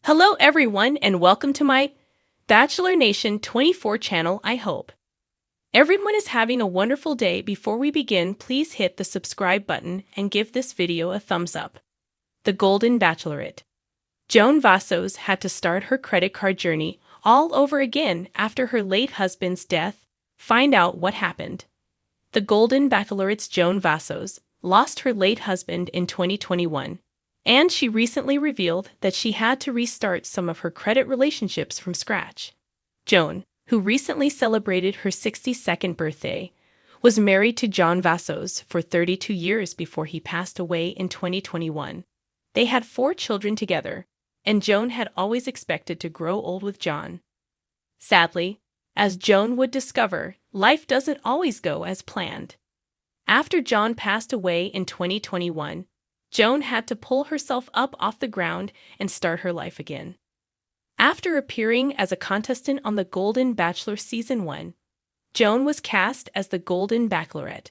Hello everyone and welcome to my Bachelor Nation 24 channel. I hope everyone is having a wonderful day. Before we begin, please hit the subscribe button and give this video a thumbs up. The Golden Bachelorette. Joan Vassos had to start her credit card journey all over again after her late husband's death. Find out what happened. The Golden Bachelorette's Joan Vassos lost her late husband in 2021. And she recently revealed that she had to restart some of her credit relationships from scratch. Joan, who recently celebrated her 62nd birthday, was married to John Vassos for 32 years before he passed away in 2021. They had 4 children together, and Joan had always expected to grow old with John. Sadly, as Joan would discover, life doesn't always go as planned. After John passed away in 2021, Joan had to pull herself up off the ground and start her life again. After appearing as a contestant on The Golden Bachelor Season 1, Joan was cast as the Golden Bachelorette.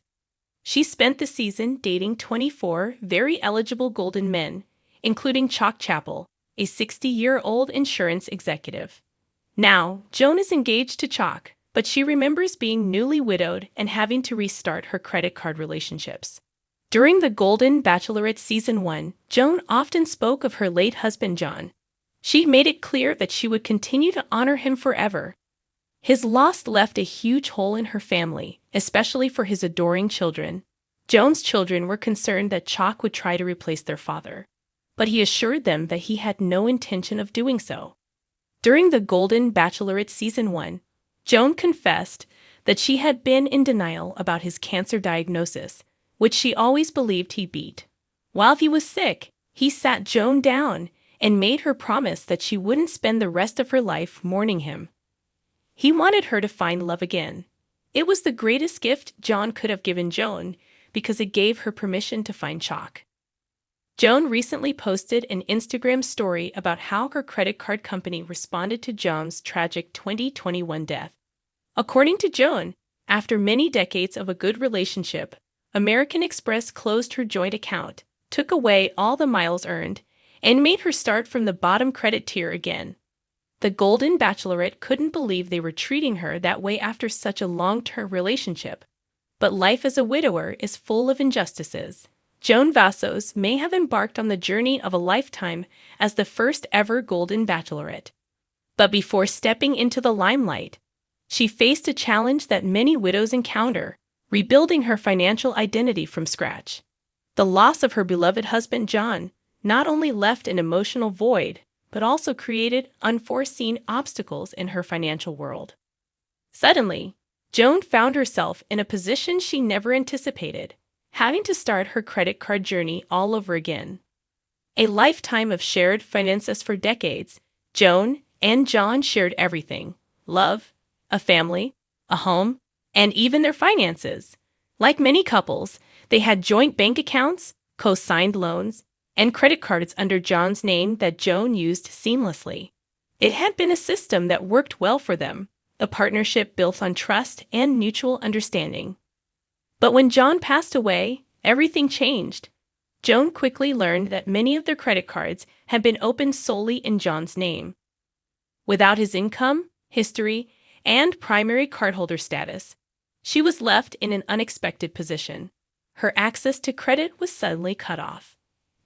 She spent the season dating 24 very eligible golden men, including Chuck Chappell, a 60-year-old insurance executive. Now, Joan is engaged to Chuck, but she remembers being newly widowed and having to restart her credit card relationships. During The Golden Bachelorette Season 1, Joan often spoke of her late husband John. She made it clear that she would continue to honor him forever. His loss left a huge hole in her family, especially for his adoring children. Joan's children were concerned that Chuck would try to replace their father, but he assured them that he had no intention of doing so. During The Golden Bachelorette Season 1, Joan confessed that she had been in denial about his cancer diagnosis, which she always believed he beat. While he was sick, he sat Joan down and made her promise that she wouldn't spend the rest of her life mourning him. He wanted her to find love again. It was the greatest gift John could have given Joan because it gave her permission to find Chuck. Joan recently posted an Instagram story about how her credit card company responded to Joan's tragic 2021 death. According to Joan, after many decades of a good relationship, American Express closed her joint account, took away all the miles earned, and made her start from the bottom credit tier again. The Golden Bachelorette couldn't believe they were treating her that way after such a long-term relationship. But life as a widower is full of injustices. Joan Vassos may have embarked on the journey of a lifetime as the first ever Golden Bachelorette. But before stepping into the limelight, she faced a challenge that many widows encounter: rebuilding her financial identity from scratch. The loss of her beloved husband John not only left an emotional void, but also created unforeseen obstacles in her financial world. Suddenly, Joan found herself in a position she never anticipated, having to start her credit card journey all over again. A lifetime of shared finances for decades, Joan and John shared everything: love, a family, a home, and even their finances. Like many couples, they had joint bank accounts, co-signed loans, and credit cards under John's name that Joan used seamlessly. It had been a system that worked well for them, a partnership built on trust and mutual understanding. But when John passed away, everything changed. Joan quickly learned that many of their credit cards had been opened solely in John's name. Without his income, history, and primary cardholder status, she was left in an unexpected position. Her access to credit was suddenly cut off.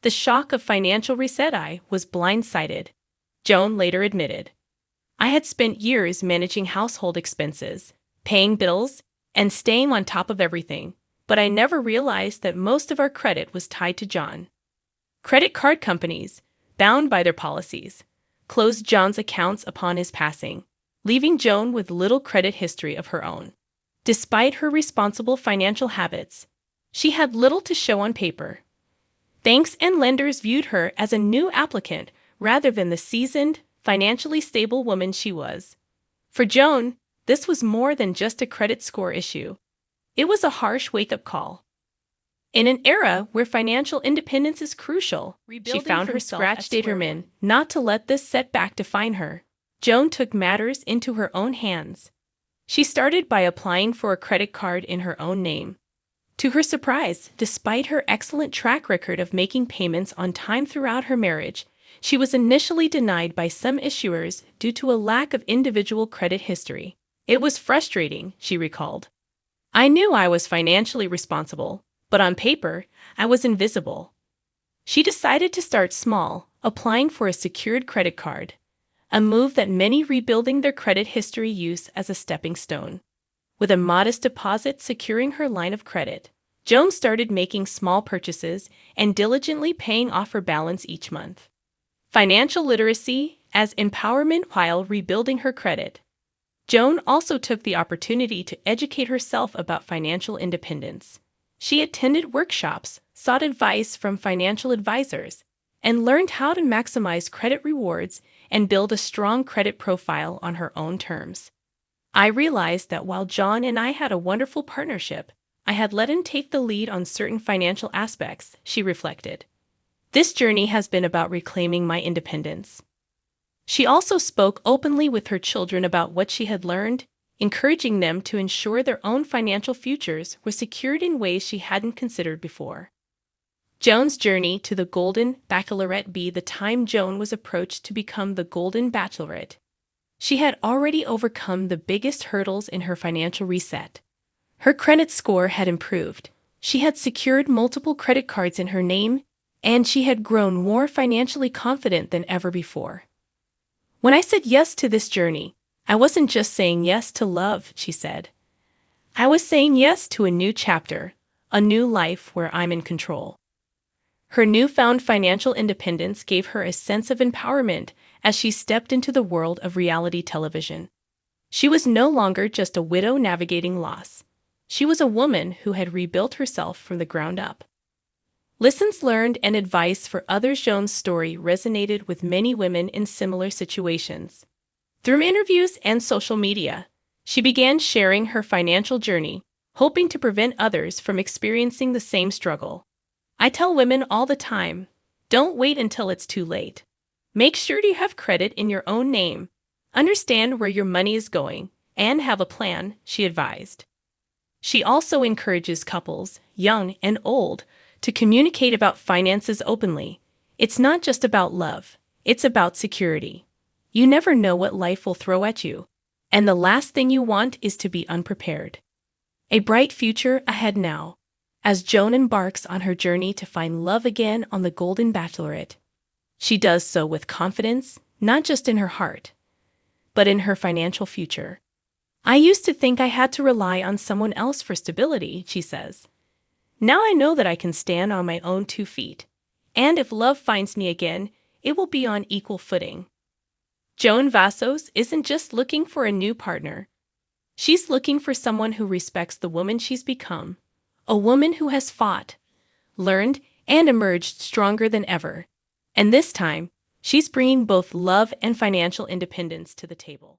The shock of financial reset was blindsided. Joan later admitted, "I had spent years managing household expenses, paying bills, and staying on top of everything, but I never realized that most of our credit was tied to John." Credit card companies, bound by their policies, closed John's accounts upon his passing, leaving Joan with little credit history of her own. Despite her responsible financial habits, she had little to show on paper. Banks and lenders viewed her as a new applicant rather than the seasoned, financially stable woman she was. For Joan, this was more than just a credit score issue. It was a harsh wake-up call. In an era where financial independence is crucial, she found herself determined not to let this setback define her. Joan took matters into her own hands. She started by applying for a credit card in her own name. To her surprise, despite her excellent track record of making payments on time throughout her marriage, She was initially denied by some issuers due to a lack of individual credit history. It was frustrating, she recalled. I knew I was financially responsible, but on paper, I was invisible. She decided to start small, applying for a secured credit card, a move that many rebuilding their credit history use as a stepping stone. With a modest deposit securing her line of credit, Joan started making small purchases and diligently paying off her balance each month. Financial literacy as empowerment while rebuilding her credit. Joan also took the opportunity to educate herself about financial independence. She attended workshops, sought advice from financial advisors, and learned how to maximize credit rewards and build a strong credit profile on her own terms. I realized that while John and I had a wonderful partnership, I had let him take the lead on certain financial aspects, she reflected. This journey has been about reclaiming my independence. She also spoke openly with her children about what she had learned, encouraging them to ensure their own financial futures were secured in ways she hadn't considered before. Joan's journey to the Golden Bachelorette. By the time Joan was approached to become the Golden Bachelorette, she had already overcome the biggest hurdles in her financial reset. Her credit score had improved, she had secured multiple credit cards in her name, and she had grown more financially confident than ever before. When I said yes to this journey, I wasn't just saying yes to love, she said. I was saying yes to a new chapter, a new life where I'm in control. Her newfound financial independence gave her a sense of empowerment as she stepped into the world of reality television. She was no longer just a widow navigating loss. She was a woman who had rebuilt herself from the ground up. Lessons learned and advice for others. Joan's story resonated with many women in similar situations. Through interviews and social media, she began sharing her financial journey, hoping to prevent others from experiencing the same struggle. I tell women all the time, don't wait until it's too late. Make sure you have credit in your own name, understand where your money is going, and have a plan, she advised. She also encourages couples, young and old, to communicate about finances openly. It's not just about love, it's about security. You never know what life will throw at you, and the last thing you want is to be unprepared. A bright future ahead now, as Joan embarks on her journey to find love again on the Golden Bachelorette. She does so with confidence, not just in her heart, but in her financial future. I used to think I had to rely on someone else for stability, she says. Now I know that I can stand on my own 2 feet, and if love finds me again, it will be on equal footing. Joan Vassos isn't just looking for a new partner. She's looking for someone who respects the woman she's become, a woman who has fought, learned, and emerged stronger than ever. And this time, she's bringing both love and financial independence to the table.